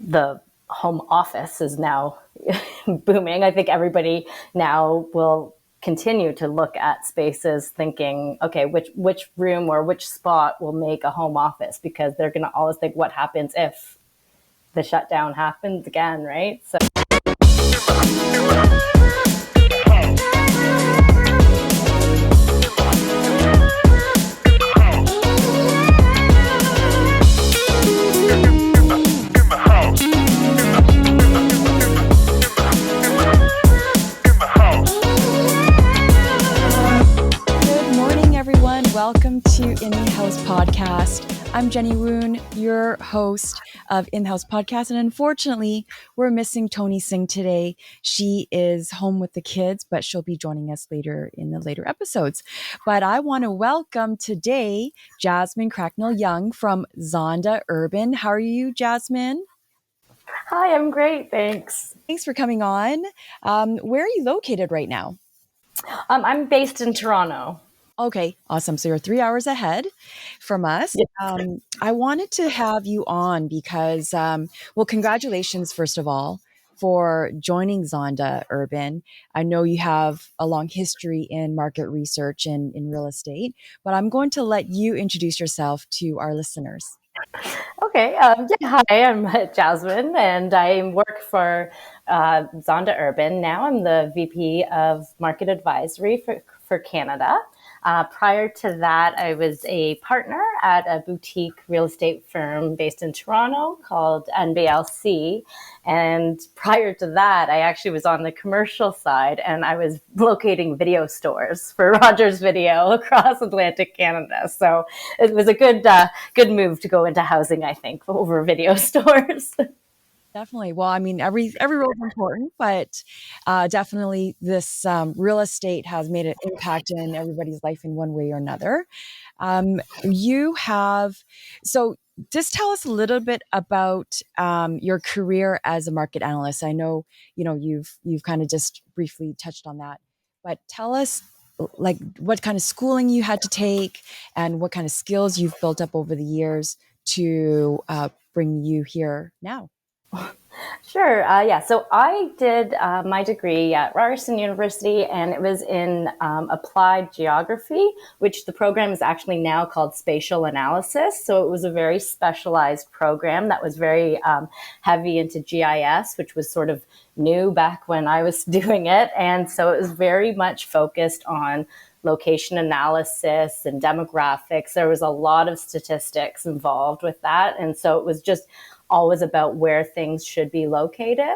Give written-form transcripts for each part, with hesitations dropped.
the home office is now booming. I think everybody now will continue to look at spaces thinking, okay, which room or which spot will make a home office, because they're going to always think, what happens if the shutdown happens again, right? So welcome to In the House Podcast. I'm Jenny Woon, your host of In the House Podcast. And unfortunately, we're missing Tony Singh today. She is home with the kids, but she'll be joining us later in the later episodes. But I want to welcome today Jasmine Cracknell-Young from Zonda Urban. How are you, Jasmine? Hi, I'm great. Thanks. Thanks for coming on. Where are you located right now? I'm based in Toronto. Okay, awesome. So you're 3 hours ahead from us. Yes. I wanted to have you on because, well, congratulations, first of all, for joining Zonda Urban. I know you have a long history in market research and in real estate, but I'm going to let you introduce yourself to our listeners. Okay. Hi, I'm Jasmine, and I work for Zonda Urban. Now I'm the VP of Market Advisory for Canada. Prior to that, I was a partner at a boutique real estate firm based in Toronto called NBLC. And prior to that, I actually was on the commercial side, and I was locating video stores for Rogers Video across Atlantic Canada. So it was a good move to go into housing, I think, over video stores. Definitely. Well, I mean, every role is important, but definitely this real estate has made an impact in everybody's life in one way or another. So just tell us a little bit about your career as a market analyst. I know, you've kind of just briefly touched on that, but tell us like what kind of schooling you had to take and what kind of skills you've built up over the years to bring you here now. Sure. So I did my degree at Ryerson University, and it was in applied geography, which the program is actually now called spatial analysis. So it was a very specialized program that was very heavy into GIS, which was sort of new back when I was doing it. And so it was very much focused on location analysis and demographics. There was a lot of statistics involved with that. And so it was just always about where things should be located.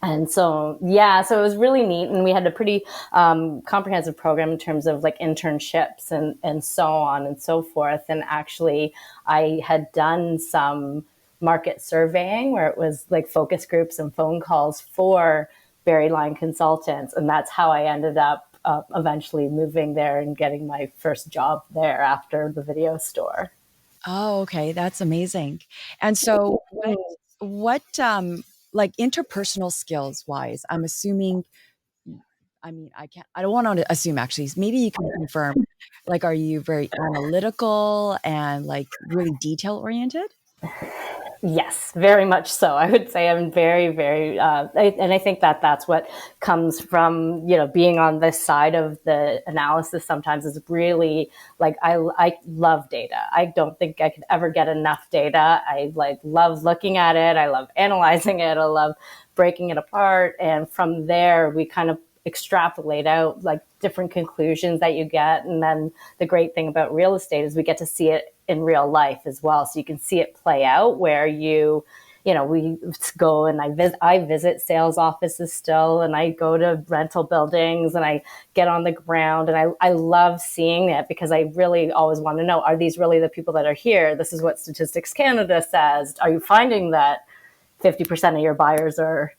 And so it was really neat. And we had a pretty comprehensive program in terms of like internships and so on and so forth. And actually, I had done some market surveying where it was like focus groups and phone calls for Barry Line consultants. And that's how I ended up eventually moving there and getting my first job there after the video store. Oh, okay. That's amazing. And so what like interpersonal skills wise, I'm assuming, I don't want to assume actually, maybe you can confirm, like, are you very analytical and like really detail oriented? Yes, very much so. I would say I'm very, very, and I think that that's what comes from, being on this side of the analysis sometimes is really like, I love data. I don't think I could ever get enough data. I love looking at it. I love analyzing it. I love breaking it apart. And from there, we kind of extrapolate out like different conclusions that you get. And then the great thing about real estate is we get to see it in real life as well. So you can see it play out where we go and I visit sales offices still, and I go to rental buildings and I get on the ground, and I love seeing it because I really always want to know, are these really the people that are here? This is what Statistics Canada says. Are you finding that 50% of your buyers are,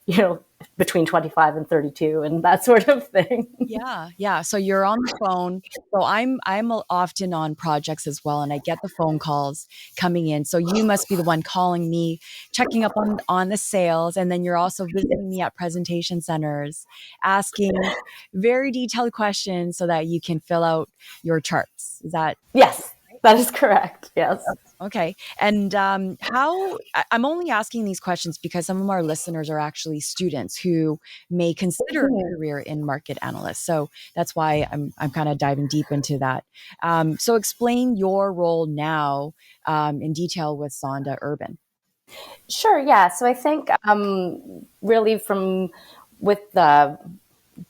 between 25 and 32 and that sort of thing? Yeah. So you're on the phone. So I'm often on projects as well, and I get the phone calls coming in. So you must be the one calling me, checking up on the sales, and then you're also visiting me at presentation centers, asking very detailed questions so that you can fill out your charts. Is that? Yes, that is correct. Yes. Okay. And I'm only asking these questions because some of our listeners are actually students who may consider a Mhm. career in market analyst. So that's why I'm kind of diving deep into that. So explain your role now in detail with Zonda Urban. Sure. Yeah. So I think really from with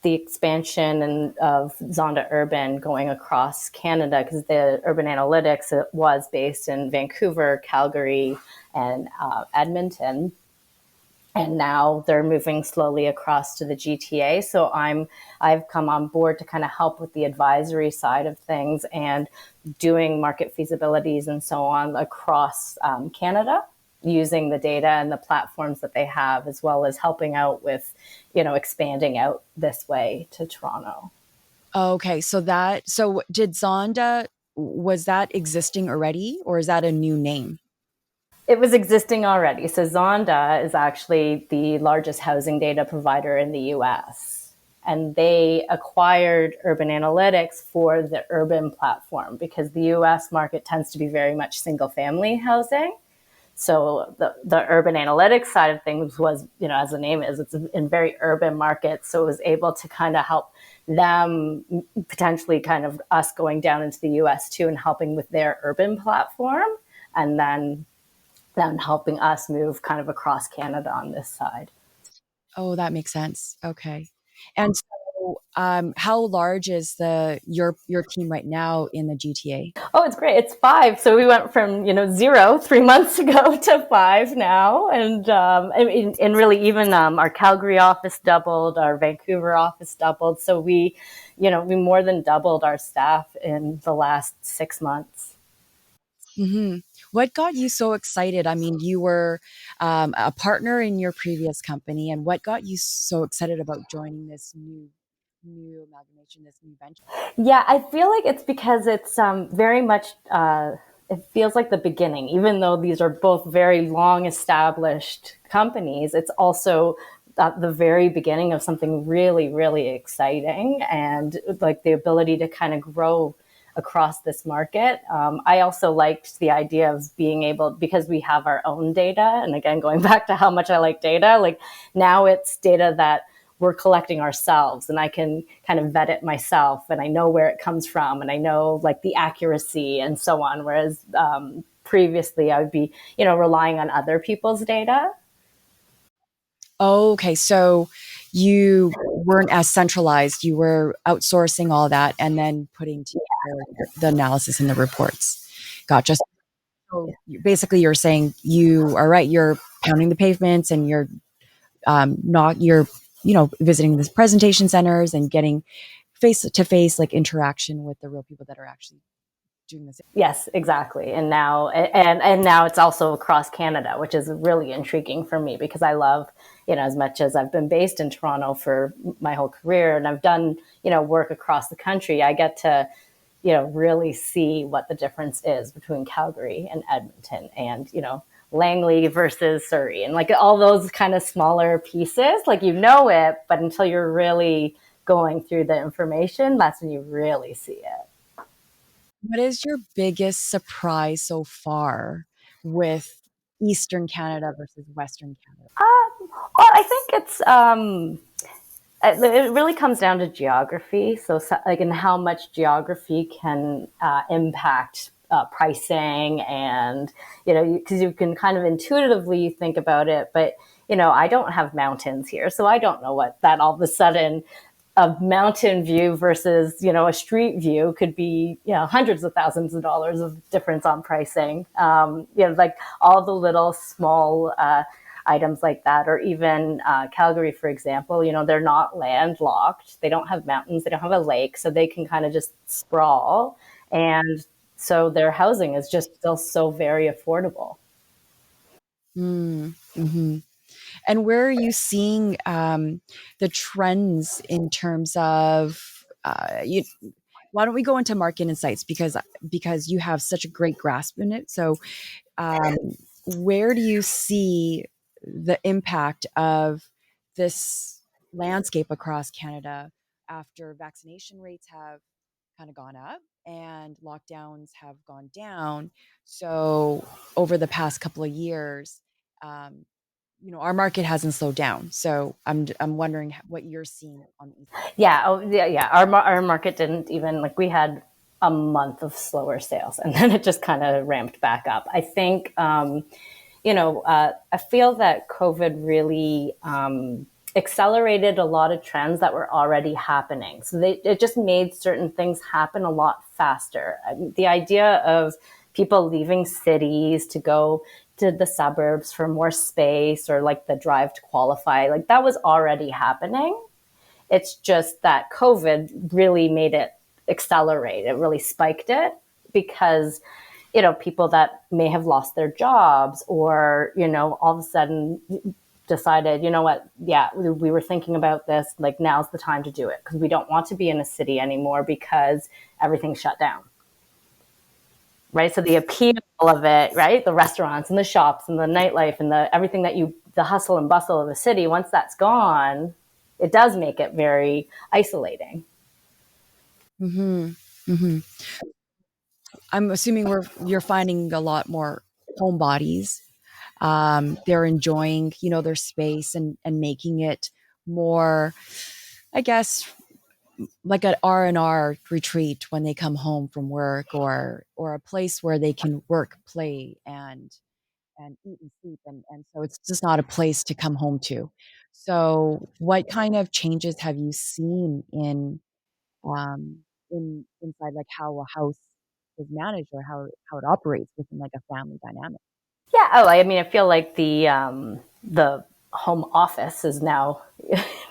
the expansion and of Zonda Urban going across Canada, because the urban analytics was based in Vancouver, Calgary, and Edmonton, and now they're moving slowly across to the GTA. So I've come on board to kind of help with the advisory side of things and doing market feasibilities and so on across Canada, using the data and the platforms that they have, as well as helping out with, expanding out this way to Toronto. Okay. So did Zonda, was that existing already or is that a new name? It was existing already. So Zonda is actually the largest housing data provider in the US. And they acquired Urban Analytics for the urban platform because the US market tends to be very much single family housing. So the urban analytics side of things was, as the name is, it's in very urban markets. So it was able to kind of help them, potentially kind of us going down into the US too and helping with their urban platform. And then them helping us move kind of across Canada on this side. Oh, that makes sense. Okay. And so, how large is your team right now in the GTA? Oh, it's great. It's five. So we went from, zero 3 months ago to five now. And really even our Calgary office doubled, our Vancouver office doubled. So we more than doubled our staff in the last 6 months. Hmm. What got you so excited? I mean, you were a partner in your previous company, and what got you so excited about joining this new amalgamation, this new venture? Yeah, I feel like it's because it's very much, it feels like the beginning. Even though these are both very long established companies, it's also at the very beginning of something really, really exciting and like the ability to kind of grow across this market. I also liked the idea of being able, because we have our own data. And again, going back to how much I like data, like now it's data that we're collecting ourselves and I can kind of vet it myself and I know where it comes from and I know like the accuracy and so on. Whereas previously I would be, relying on other people's data. Oh, okay. So you weren't as centralized. You were outsourcing all that and then putting together the analysis and the reports. Gotcha. So basically, you're saying you are right. You're pounding the pavements and you're not you're visiting the presentation centers and getting face to face like interaction with the real people that are actually doing this. Yes, exactly. And now it's also across Canada, which is really intriguing for me because I love, as much as I've been based in Toronto for my whole career and I've done, work across the country, I get to, really see what the difference is between Calgary and Edmonton and, Langley versus Surrey and like all those kind of smaller pieces, like it, but until you're really going through the information, that's when you really see it. What is your biggest surprise so far with Eastern Canada versus Western Canada? Well, I think it really comes down to geography. So like, in how much geography can impact pricing, and because you can kind of intuitively think about it, but I don't have mountains here, so I don't know what that all of a sudden a mountain view versus a street view could be hundreds of thousands of dollars of difference on pricing. Like all the little small items like that, or even Calgary, for example. They're not landlocked, they don't have mountains, they don't have a lake, so they can kind of just sprawl, and so their housing is just still so very affordable. Mm-hmm. And where are you seeing the trends in terms of why don't we go into market insights because you have such a great grasp in it. So um, where do you see the impact of this landscape across Canada after vaccination rates have kind of gone up and lockdowns have gone down. So over the past couple of years, um, our market hasn't slowed down. So I'm wondering what you're seeing on the East Coast. Yeah. Oh, yeah. Yeah. Our market didn't even like we had a month of slower sales, and then it just kind of ramped back up. I think, I feel that COVID really accelerated a lot of trends that were already happening. So it just made certain things happen a lot faster. I mean, the idea of people leaving cities to go to the suburbs for more space or like the drive to qualify, like that was already happening. It's just that COVID really made it accelerate. It really spiked it because, people that may have lost their jobs or, all of a sudden decided, you know what, yeah, we were thinking about this, like now's the time to do it because we don't want to be in a city anymore because everything's shut down. Right. So the appeal of it, right? The restaurants and the shops and the nightlife and everything the hustle and bustle of the city, once that's gone, it does make it very isolating. Mm-hmm. Mm-hmm. I'm assuming you're finding a lot more homebodies. They're enjoying, their space and making it more, I guess, like an R&R retreat when they come home from work, or a place where they can work, play, and eat and sleep, and so it's just not a place to come home to. So, what kind of changes have you seen in inside, like how a house is managed, or how it operates within like a family dynamic? Yeah. Oh, I mean, I feel like the home office is now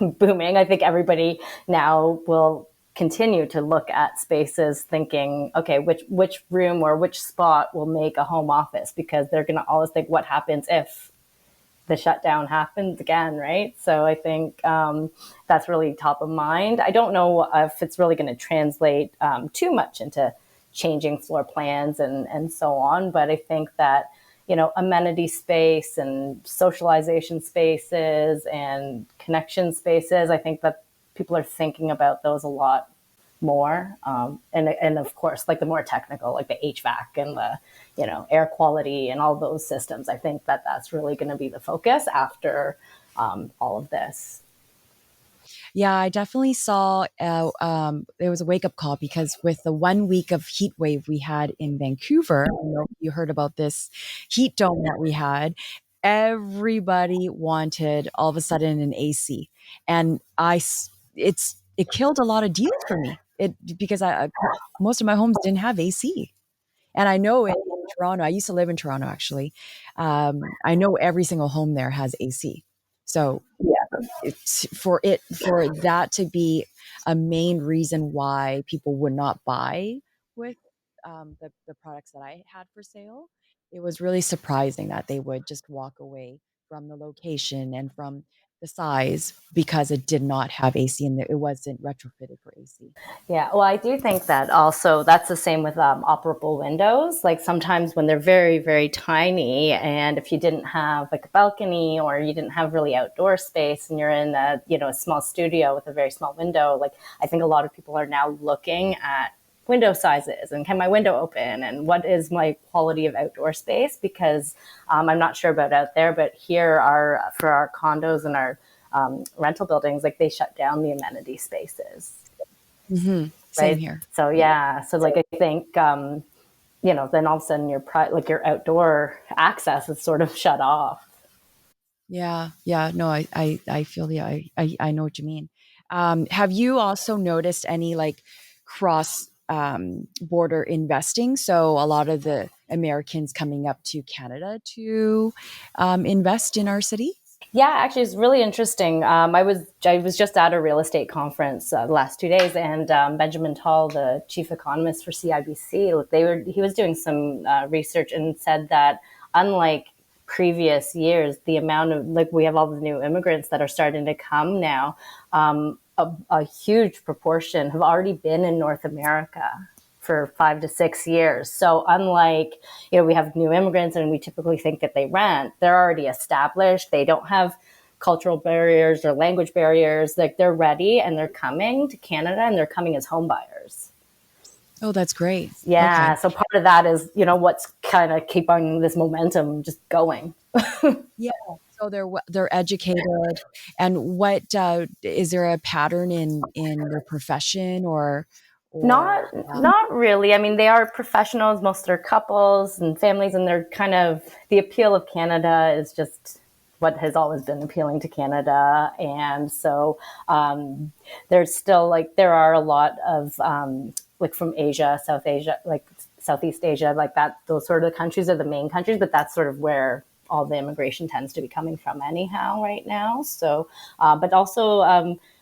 booming. I think everybody now will continue to look at spaces thinking, okay, which room or which spot will make a home office because they're going to always think what happens if the shutdown happens again, right? So I think that's really top of mind. I don't know if it's really going to translate too much into changing floor plans and so on, but I think that amenity space and socialization spaces and connection spaces, I think that people are thinking about those a lot more. And of course, like the more technical, like the HVAC and the, air quality and all those systems. I think that that's really going to be the focus after all of this. Yeah, I definitely saw there was a wake up call because with the 1 week of heat wave we had in Vancouver, I don't know if you heard about this heat dome that we had. Everybody wanted all of a sudden an AC, and it killed a lot of deals for me. It because most of my homes didn't have AC, and I know in Toronto, I used to live in Toronto actually. I know every single home there has AC, so for that to be a main reason why people would not buy with the products that I had for sale, it was really surprising that they would just walk away from the location and from the size because it did not have AC and it wasn't retrofitted for AC. Yeah, well, I do think that also that's the same with operable windows. Like sometimes when they're very, very tiny, and if you didn't have like a balcony or you didn't have really outdoor space, and you're in a small studio with a very small window, like I think a lot of people are now looking at window sizes and can my window open and what is my quality of outdoor space because I'm not sure about out there, but here for our condos and our rental buildings, like they shut down the amenity spaces. Mm-hmm. Same Right. here. So yeah. So like I think then all of a sudden your outdoor access is sort of shut off. Yeah, yeah. No, I feel you. I know what you mean. Have you also noticed any like cross border investing? So a lot of the Americans coming up to Canada to invest in our city. Yeah, actually, it's really interesting. I was just at a real estate conference the last 2 days, and Benjamin Tall, the chief economist for CIBC, he was doing some research and said that unlike previous years, the amount of like we have all the new immigrants that are starting to come now, a huge proportion have already been in North America for 5 to 6 years. So unlike, we have new immigrants and we typically think that they rent, they're already established. They don't have cultural barriers or language barriers. Like they're ready and they're coming to Canada and they're coming as home buyers. Oh, that's great. Okay. Yeah, so part of that is, what's kind of keeping this momentum just going. Yeah. So they're educated, and what is there a pattern in their profession or Not really. I mean, they are professionals, most are couples and families, and they're kind of the appeal of Canada is just what has always been appealing to Canada. And so there's still like there are a lot of like from Asia, South Asia, like Southeast Asia, like that. Those sort of countries are the main countries, but that's sort of where all the immigration tends to be coming from anyhow right now. So, but also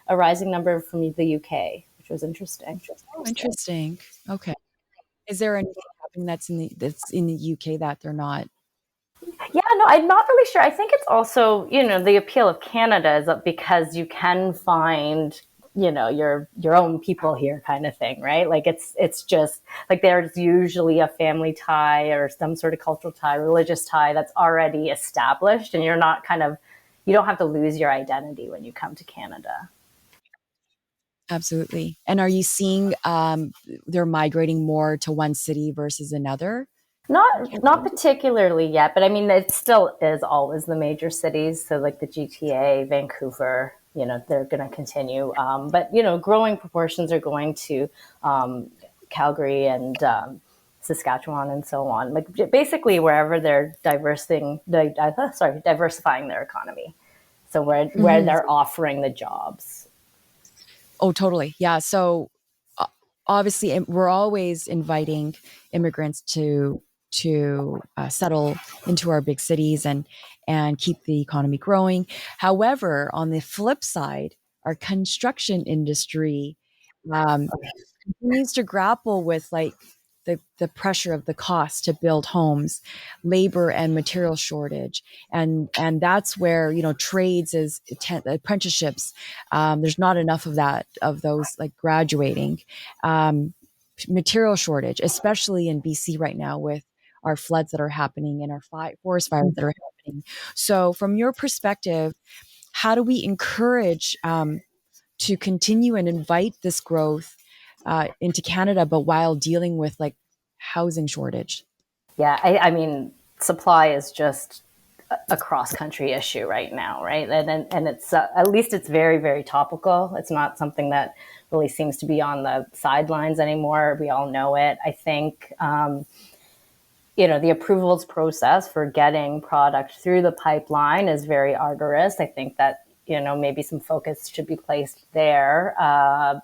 a rising number from the UK, which was interesting. oh, interesting. Okay. Is there anything happening that's in the UK that they're not? Yeah, no, I'm not really sure. I think it's also, the appeal of Canada is that because you can find, your own people here kind of thing, right? Like it's just like there's usually a family tie or some sort of cultural tie, religious tie that's already established and you don't have to lose your identity when you come to Canada. Absolutely. And are you seeing they're migrating more to one city versus another in Not Canada? particularly yet, but I mean, it still is always the major cities. So like the GTA, Vancouver, they're going to continue. But growing proportions are going to Calgary and Saskatchewan and so on. Like basically wherever they're diversifying their economy. So where Mhm. they're offering the jobs. Oh, totally. Yeah. So uh, obviously, we're always inviting immigrants to settle into our big cities and keep the economy growing. However, on the flip side, our construction industry um, continues to grapple with like the pressure of the cost to build homes, labor and material shortage, and that's where trades is apprenticeships. There's not enough of that of those like graduating. Um, Material shortage, especially in BC right now with our floods that are happening and our forest fires that are happening. So, from your perspective, how do we encourage to continue and invite this growth into Canada, but while dealing with like housing shortage? Yeah, I mean, supply is just a cross country issue right now, right? And it's at least it's very very topical. It's not something that really seems to be on the sidelines anymore. We all know it. I think the approvals process for getting product through the pipeline is very arduous. I think that maybe some focus should be placed there. On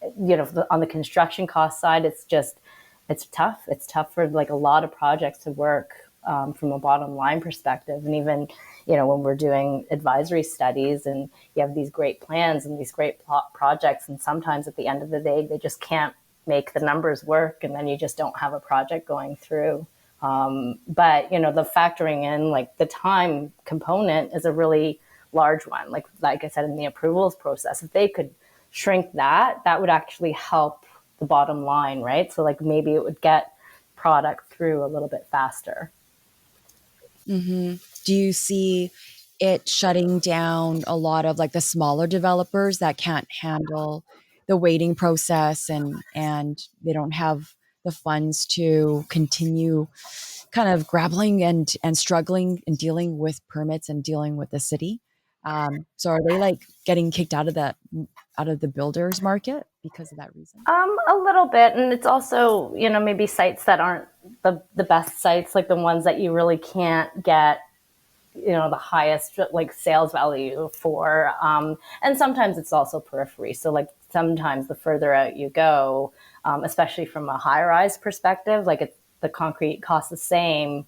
the construction cost side, it's tough. It's tough for like a lot of projects to work from a bottom line perspective. And even, when we're doing advisory studies and you have these great plans and these great projects, and sometimes at the end of the day, they just can't make the numbers work. And then you just don't have a project going through. But, the factoring in like the time component is a really large one. Like I said, in the approvals process, if they could shrink that, that would actually help the bottom line, right? So like maybe it would get product through a little bit faster. Mm-hmm. Do you see it shutting down a lot of like the smaller developers that can't handle the waiting process and they don't have the funds to continue kind of grappling and struggling and dealing with permits and dealing with the city? So are they like getting kicked out of the builders market because of that reason? A little bit, and it's also maybe sites that aren't the best sites, like the ones that you really can't get the highest like sales value for, and sometimes it's also periphery. So like sometimes the further out you go, especially from a high rise perspective, like the concrete costs the same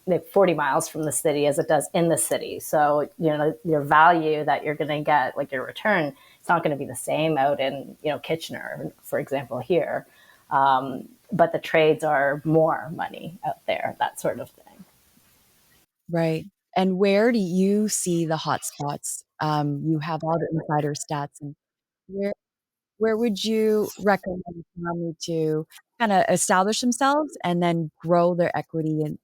like 40 miles from the city as it does in the city. So, your value that you're going to get, like your return, it's not going to be the same out in, Kitchener, for example, here. But the trades are more money out there, that sort of thing. Right. And where do you see the hot spots? You have all the insider stats, and where where would you recommend a family to kind of establish themselves and then grow their equity? And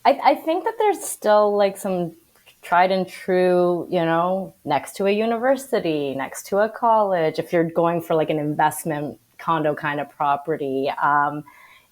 I think that there's still like some tried and true, next to a university, next to a college, if you're going for like an investment condo kind of property.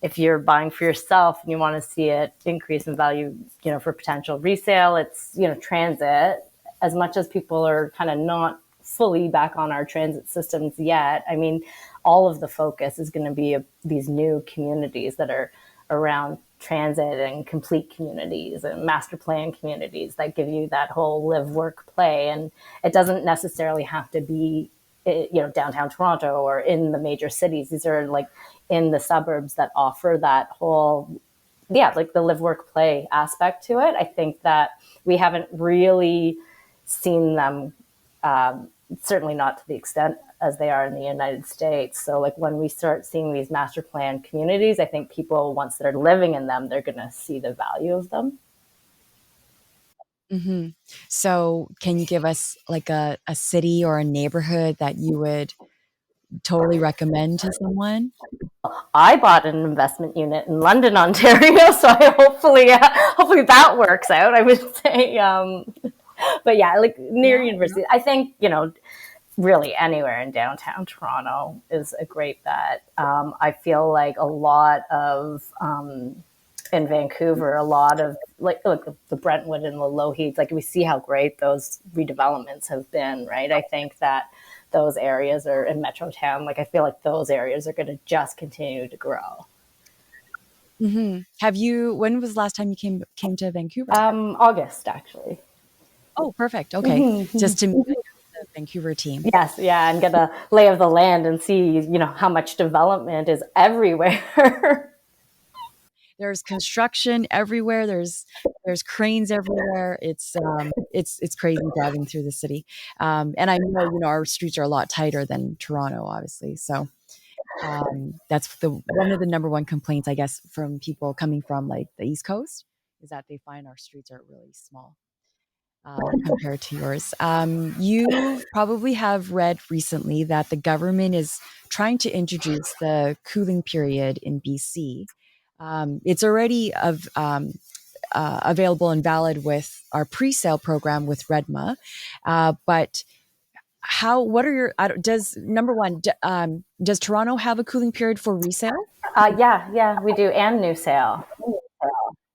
If you're buying for yourself and you want to see it increase in value, for potential resale, it's, transit. As much as people are kind of not fully back on our transit systems yet, I mean, all of the focus is going to be these new communities that are around transit and complete communities and master plan communities that give you that whole live, work, play. And it doesn't necessarily have to be, downtown Toronto or in the major cities. These are like in the suburbs that offer that whole, like the live, work, play aspect to it. I think that we haven't really seen them, certainly not to the extent as they are in the United States. So like when we start seeing these master plan communities, I think people, once they're living in them, they're going to see the value of them. Mm-hmm. So can you give us like a city or a neighborhood that you would totally recommend to someone? I bought an investment unit in London, Ontario, so hopefully that works out. I would say, but yeah, like near university, I think really anywhere in downtown Toronto is a great bet. I feel like a lot of in Vancouver, a lot of like the Brentwood and the Lougheeds, like we see how great those redevelopments have been, right? I think that those areas are in Metro Town. Like I feel like those areas are going to just continue to grow. Mm-hmm. When was the last time you came to Vancouver? August, actually. Oh, perfect. Okay. Just to meet the Vancouver team. Yes, yeah, and get a lay of the land and see, how much development is everywhere. There's construction everywhere. There's cranes everywhere. It's crazy driving through the city. And I know, our streets are a lot tighter than Toronto, obviously. So that's one of the number one complaints, I guess, from people coming from like the East Coast is that they find our streets are really small compared to yours. You probably have read recently that the government is trying to introduce the cooling period in BC. It's already available and valid with our pre-sale program with Redma, but what are your, does number one, does Toronto have a cooling period for resale? Yeah, we do, and new sale.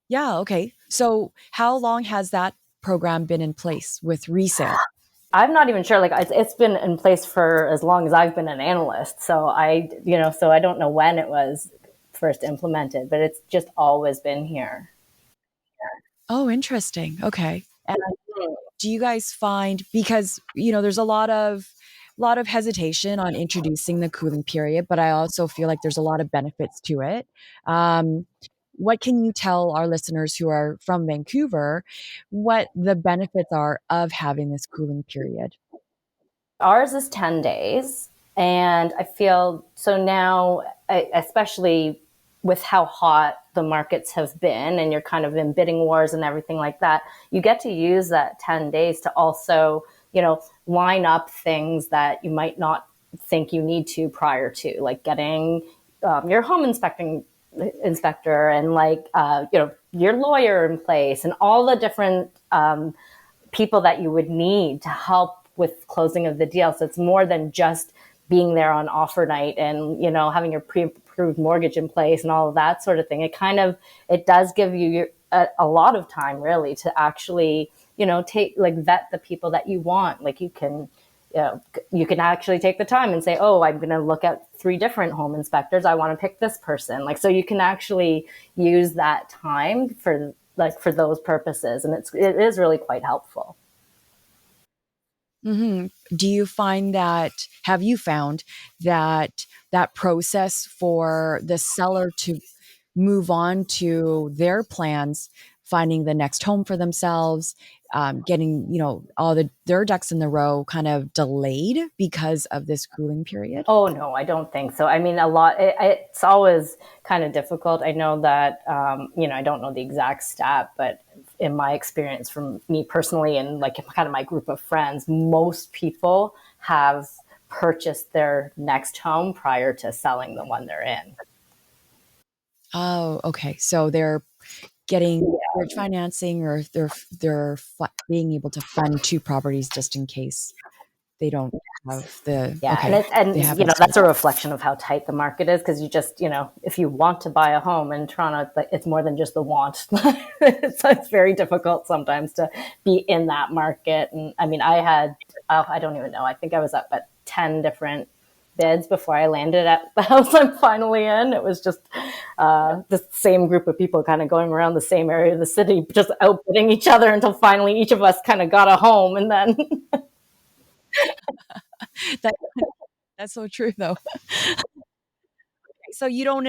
Yeah, okay. So how long has that program been in place with resale? I'm not even sure. Like it's been in place for as long as I've been an analyst. So I don't know when it was first implemented, but it's just always been here. Oh, interesting. Okay. And do you guys find, because there's a lot of hesitation on introducing the cooling period, but I also feel like there's a lot of benefits to it. What can you tell our listeners who are from Vancouver what the benefits are of having this cooling period? Ours is 10 days. And I feel so now, especially with how hot the markets have been and you're kind of in bidding wars and everything like that, you get to use that 10 days to also, line up things that you might not think you need to prior to, like getting your home inspector and like, your lawyer in place and all the different people that you would need to help with closing of the deal. So it's more than just being there on offer night and, having your pre-approved mortgage in place and all of that sort of thing. It does give you a lot of time really to actually, vet the people that you want. Like you can actually take the time and say, oh, I'm going to look at 3 different home inspectors. I want to pick this person. Like, so you can actually use that time for those purposes. And it is really quite helpful. Mm-hmm. Have you found that process for the seller to move on to their plans, finding the next home for themselves, getting, their ducks in the row kind of delayed because of this cooling period? Oh, no, I don't think so. I mean, it's always kind of difficult. I know that, I don't know the exact stat, but in my experience from me personally and like kind of my group of friends, most people have purchased their next home prior to selling the one they're in. Oh, okay. So they're getting bridge financing, or they're being able to fund 2 properties just in case they don't have the Yeah, okay, they and have it. that's a reflection of how tight the market is, because you just if you want to buy a home in Toronto, it's more than just the want. It's very difficult sometimes to be in that market. And I mean, I had I don't even know. I think I was up at 10 different bids before I landed at the house I'm finally in. It was just the same group of people kind of going around the same area of the city, just outbidding each other until finally each of us kind of got a home, and then. That, that's so true, though. So you don't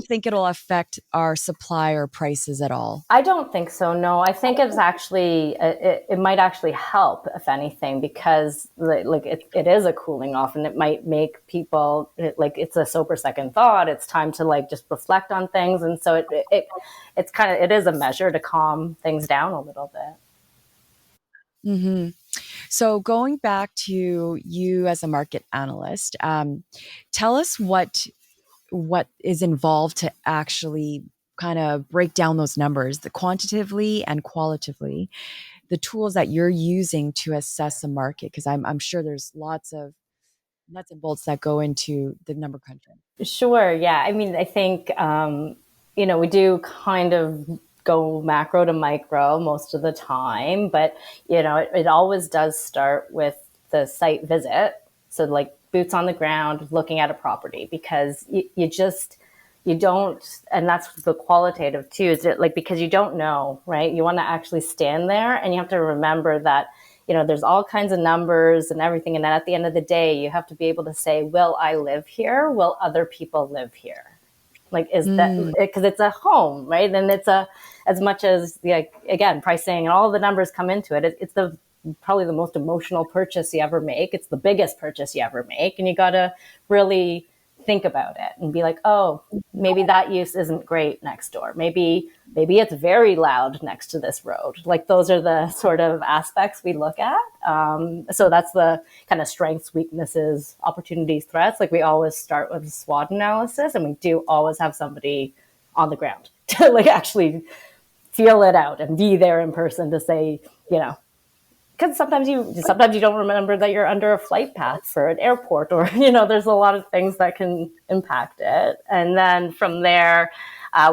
think it'll affect our supplier prices at all? I don't think so. No, I think it's actually it might actually help, if anything, because like it is a cooling off, and it might make people like it's a sober second thought. It's time to like just reflect on things, and so it's kind of it is a measure to calm things down a little bit. Mm-hmm. So going back to you as a market analyst, tell us what is involved to actually kind of break down those numbers, the quantitatively and qualitatively, the tools that you're using to assess the market, because I'm sure there's lots of nuts and bolts that go into the number crunching. Sure. Yeah. I mean, I think, we do kind of go macro to micro most of the time, but, it always does start with the site visit. So, like boots on the ground, looking at a property, because you don't, and that's the qualitative too, is it like, because you don't know, right? You want to actually stand there, and you have to remember that there's all kinds of numbers and everything. And then at the end of the day, you have to be able to say, will I live here? Will other people live here? Like, is that because it's a home, right? And it's as much as again, pricing and all the numbers come into it. It's probably the most emotional purchase you ever make. It's the biggest purchase you ever make. And you got to really think about it and be like, oh, maybe that use isn't great next door. Maybe it's very loud next to this road. Like, those are the sort of aspects we look at. So that's the kind of strengths, weaknesses, opportunities, threats. Like, we always start with a SWOT analysis, and we do always have somebody on the ground to like actually feel it out and be there in person to say, because sometimes you don't remember that you're under a flight path for an airport, or there's a lot of things that can impact it. And then from there,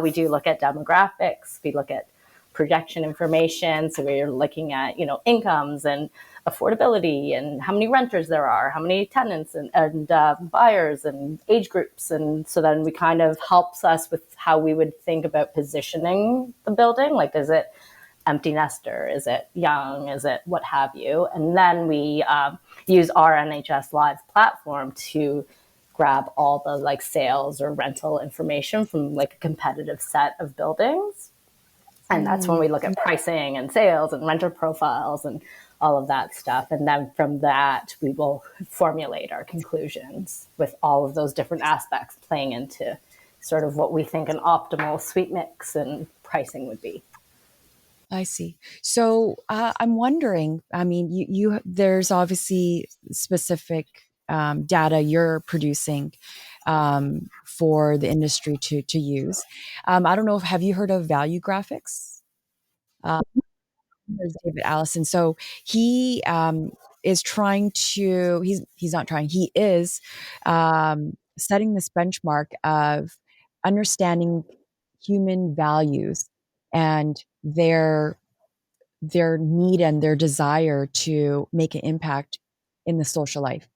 we do look at demographics. We look at projection information. So we're looking at incomes and affordability, and how many renters there are, how many tenants and buyers and age groups. And so then we kind of helps us with how we would think about positioning the building. Like, is it empty nester? Is it young? Is it what have you? And then we use our NHS Live platform to grab all the like sales or rental information from like a competitive set of buildings. And that's when we look at pricing and sales and renter profiles and all of that stuff. And then from that, we will formulate our conclusions with all of those different aspects playing into sort of what we think an optimal suite mix and pricing would be. I see. So I'm wondering. I mean, there's obviously specific data you're producing for the industry to use. I don't know. Have you heard of value graphics? Uh, there's David Allison. So he is trying to. He's not trying. He is setting this benchmark of understanding human values and their need and their desire to make an impact in the social life.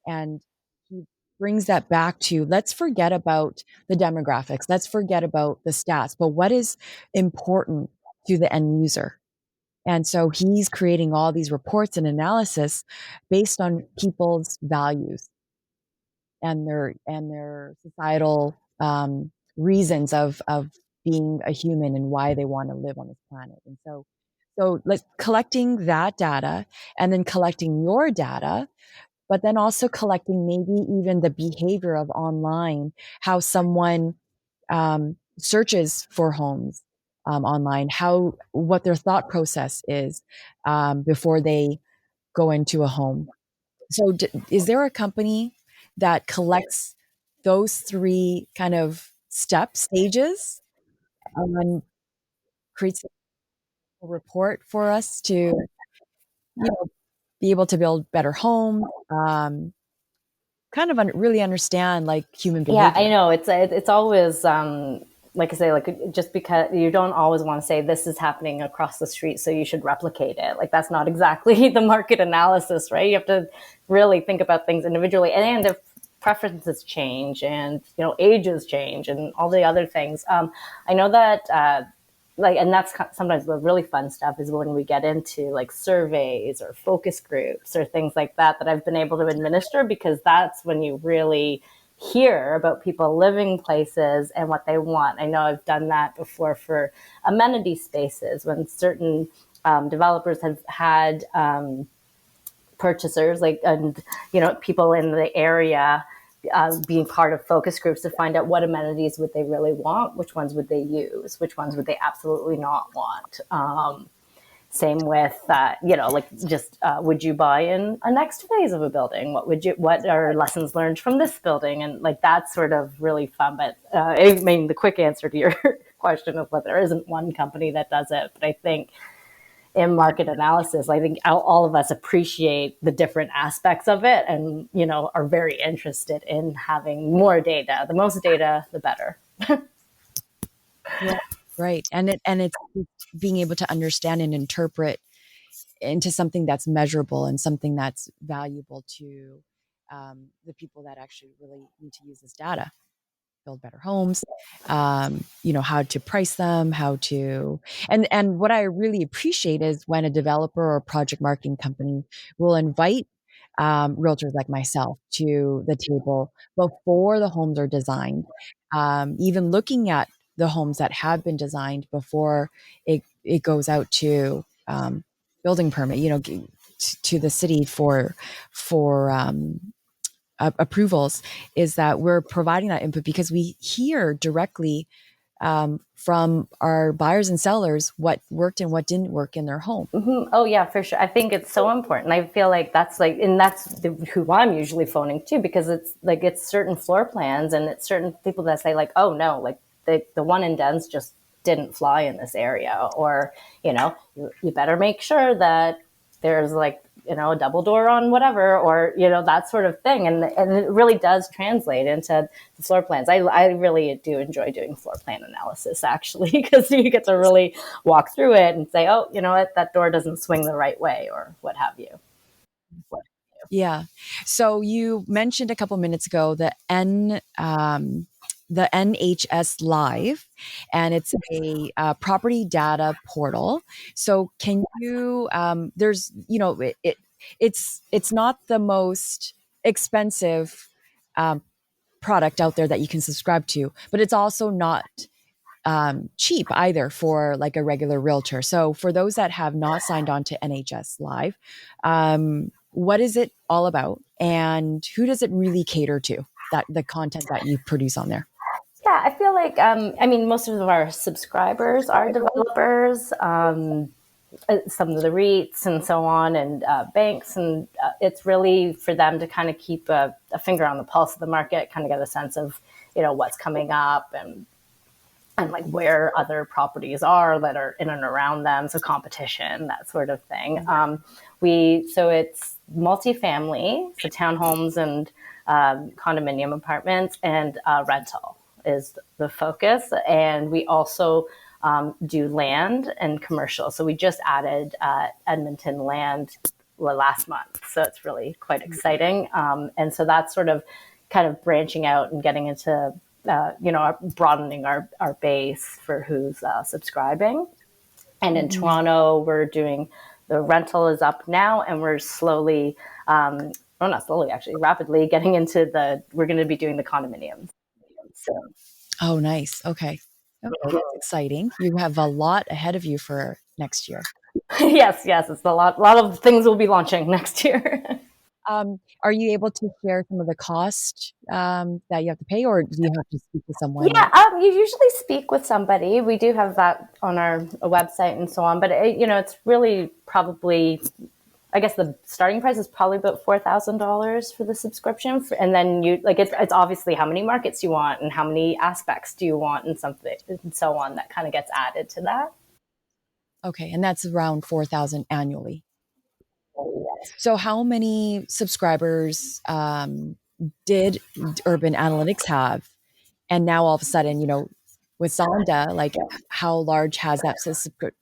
And he brings that back to, let's forget about the demographics, let's forget about the stats, but what is important to the end user? And so he's creating all these reports and analysis based on people's values and their societal reasons of being a human and why they want to live on this planet. And so like collecting that data and then collecting your data, but then also collecting maybe even the behavior of online, how someone searches for homes online, what their thought process is before they go into a home. So, is there a company that collects those three kind of stages, and creates a report for us to, be able to build better homes, kind of really understand like human Yeah, I behavior. know. It's always like I say, like just because you don't always want to say this is happening across the street, so you should replicate it. Like that's not exactly the market analysis, right? You have to really think about things individually, and if preferences change, and ages change, and all the other things. I know that. And that's sometimes the really fun stuff is when we get into like surveys or focus groups or things like that I've been able to administer, because that's when you really hear about people living places and what they want. I know I've done that before for amenity spaces when certain developers have had purchasers, like, and people in the area being part of focus groups to find out what amenities would they really want, which ones would they use, which ones would they absolutely not want. Same with, like just would you buy in a next phase of a building? What are lessons learned from this building? And like that's sort of really fun. But I mean, the quick answer to your question is that there isn't one company that does it. But I think in market analysis, I think all of us appreciate the different aspects of it, and are very interested in having more data. The most data, the better. Yeah, right. And it's being able to understand and interpret into something that's measurable and something that's valuable to the people that actually really need to use this data, build better homes, how to price them, and what I really appreciate is when a developer or project marketing company will invite realtors like myself to the table before the homes are designed, even looking at the homes that have been designed before it goes out to building permit, to the city for approvals, is that we're providing that input because we hear directly from our buyers and sellers what worked and what didn't work in their home. Mm-hmm. Oh yeah, for sure. I think it's so important. I feel like that's like, and that's who I'm usually phoning too, because it's certain floor plans and it's certain people that say like, oh no, like the one in Dens just didn't fly in this area, or you better make sure that there's like a double door on whatever, or that sort of thing, and it really does translate into the floor plans. I really do enjoy doing floor plan analysis actually, because you get to really walk through it and say, oh, you know what, that door doesn't swing the right way, or what have you. Yeah. So you mentioned a couple minutes ago the NHS Live, and it's a property data portal. So can you? There's, it's not the most expensive product out there that you can subscribe to, but it's also not cheap either for like a regular realtor. So for those that have not signed on to NHS Live, what is it all about, and who does it really cater to? That the content that you produce on there. Yeah, I feel like I mean, most of our subscribers are developers. Some of the REITs and so on, and banks, and it's really for them to kind of keep a finger on the pulse of the market, kind of get a sense of what's coming up, and like where other properties are that are in and around them, so competition, that sort of thing. So it's multifamily, so townhomes and condominium apartments, and rental is the focus, and we also do land and commercial. So we just added Edmonton land last month, so it's really quite exciting. And so that's sort of kind of branching out and getting into broadening our base for who's subscribing. And in Toronto, we're doing the rental is up now, and we're slowly, well, not slowly, actually, rapidly getting into we're going to be doing the condominiums. So. Oh, nice. Okay. That's exciting. You have a lot ahead of you for next year. Yes, it's a lot of things will be launching next year. Are you able to share some of the cost that you have to pay, or do you have to speak to someone? Yeah, you usually speak with somebody. We do have that on our website and so on, but it's really probably, I guess the starting price is probably about $4,000 for the subscription, and then it's obviously how many markets you want and how many aspects do you want and something and so on that kind of gets added to that. Okay, and that's around 4,000 annually. So how many subscribers did Urban Analytics have? And now all of a sudden, with Zonda, like how large has that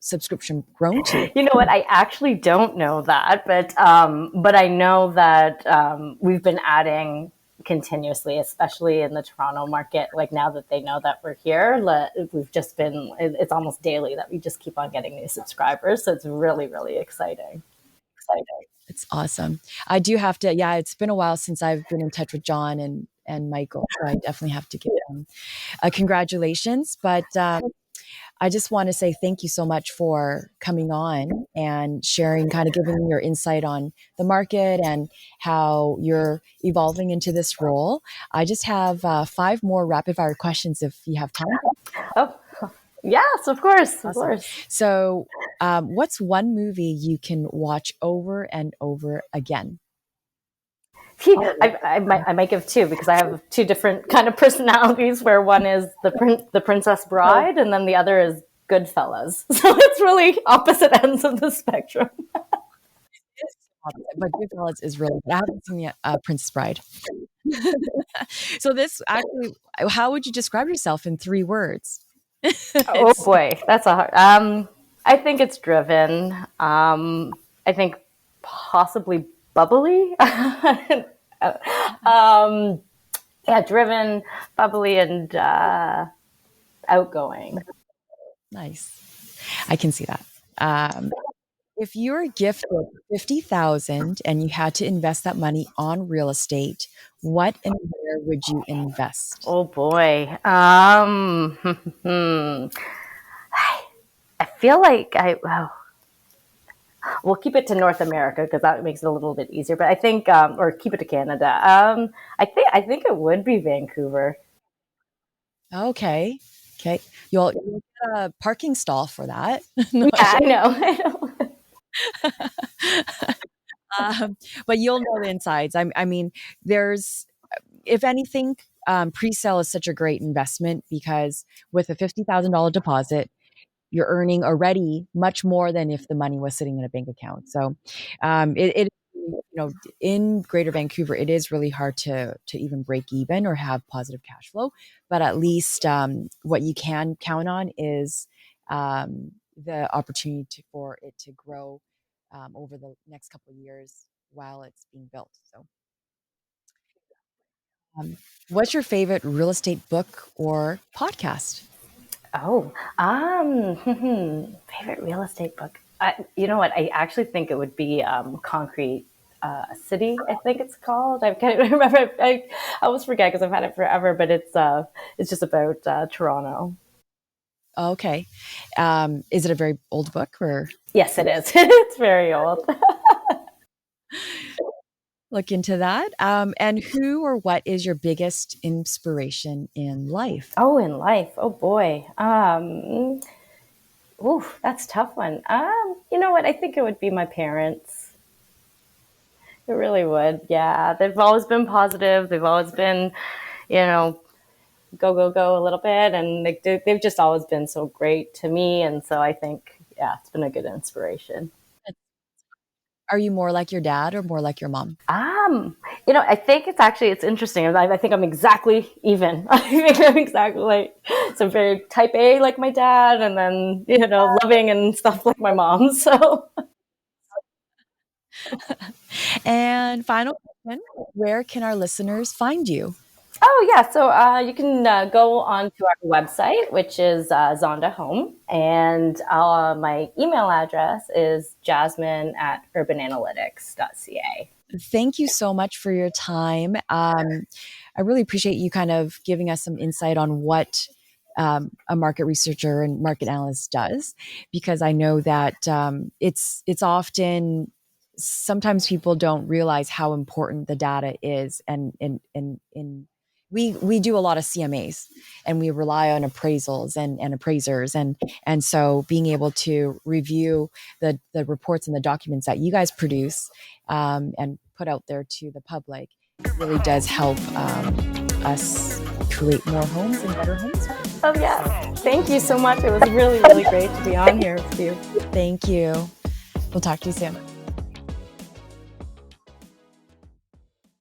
subscription grown to? You know what? I actually don't know that, but I know that we've been adding continuously, especially in the Toronto market. Like now that they know that we're here, we've just been. It's almost daily that we just keep on getting new subscribers. So it's really, really exciting. It's awesome. I do have to, yeah, it's been a while since I've been in touch with John and Michael. So I definitely have to give them congratulations. But I just want to say thank you so much for coming on and sharing, kind of giving your insight on the market and how you're evolving into this role. I just have 5 more rapid fire questions if you have time. Oh, yes, of course. Awesome. Of course. So, what's one movie you can watch over and over again? I might give 2 because I have 2 different kind of personalities where one is the Princess Bride and then the other is Goodfellas. So it's really opposite ends of the spectrum. But Goodfellas is really good. I haven't seen yet Princess Bride. So this actually, how would you describe yourself in 3 words? Oh boy, that's a hard. I think it's driven. I think possibly bubbly. Yeah, driven, bubbly, and outgoing. Nice. I can see that. If you were gifted $50,000 and you had to invest that money on real estate, what and where would you invest? Oh boy. I feel like we'll keep it to North America because that makes it a little bit easier. But I think, or keep it to Canada. I think it would be Vancouver. Okay. You'll get a parking stall for that. Yeah, I know. But you'll know the insides. I mean, if anything, pre-sale is such a great investment because with a $50,000 deposit, you're earning already much more than if the money was sitting in a bank account. So, in Greater Vancouver, it is really hard to even break even or have positive cash flow. But at least what you can count on is the opportunity for it to grow over the next couple of years while it's being built. So, what's your favorite real estate book or podcast? Oh, favorite real estate book. You know what? I actually think it would be Concrete City. I think it's called. I can't even remember. I always forget because I've had it forever. But it's just about Toronto. Okay, is it a very old book or? Yes, it is. It's very old. Look into that. And who or what is your biggest inspiration in life? Oh, in life. Oh boy. That's a tough one. You know what? I think it would be my parents. It really would. Yeah. They've always been positive. They've always been, go a little bit. And they've just always been so great to me. And so I think, yeah, it's been a good inspiration. Are you more like your dad or more like your mom? I think it's interesting. I think I'm exactly even. I think I'm exactly so very type A like my dad, and then, loving and stuff like my mom. So. And final question, where can our listeners find you? Oh, yeah. So you can go onto our website, which is Zonda Home. And my email address is jasmine@urbananalytics.ca. Thank you so much for your time. I really appreciate you kind of giving us some insight on what a market researcher and market analyst does, because I know that it's often, sometimes people don't realize how important the data is, and we do a lot of CMAs and we rely on appraisals and appraisers. And so being able to review the reports and the documents that you guys produce and put out there to the public really does help us create more homes and better homes. Oh, yeah. Thank you so much. It was really, really great to be on here with you. Thank you. We'll talk to you soon.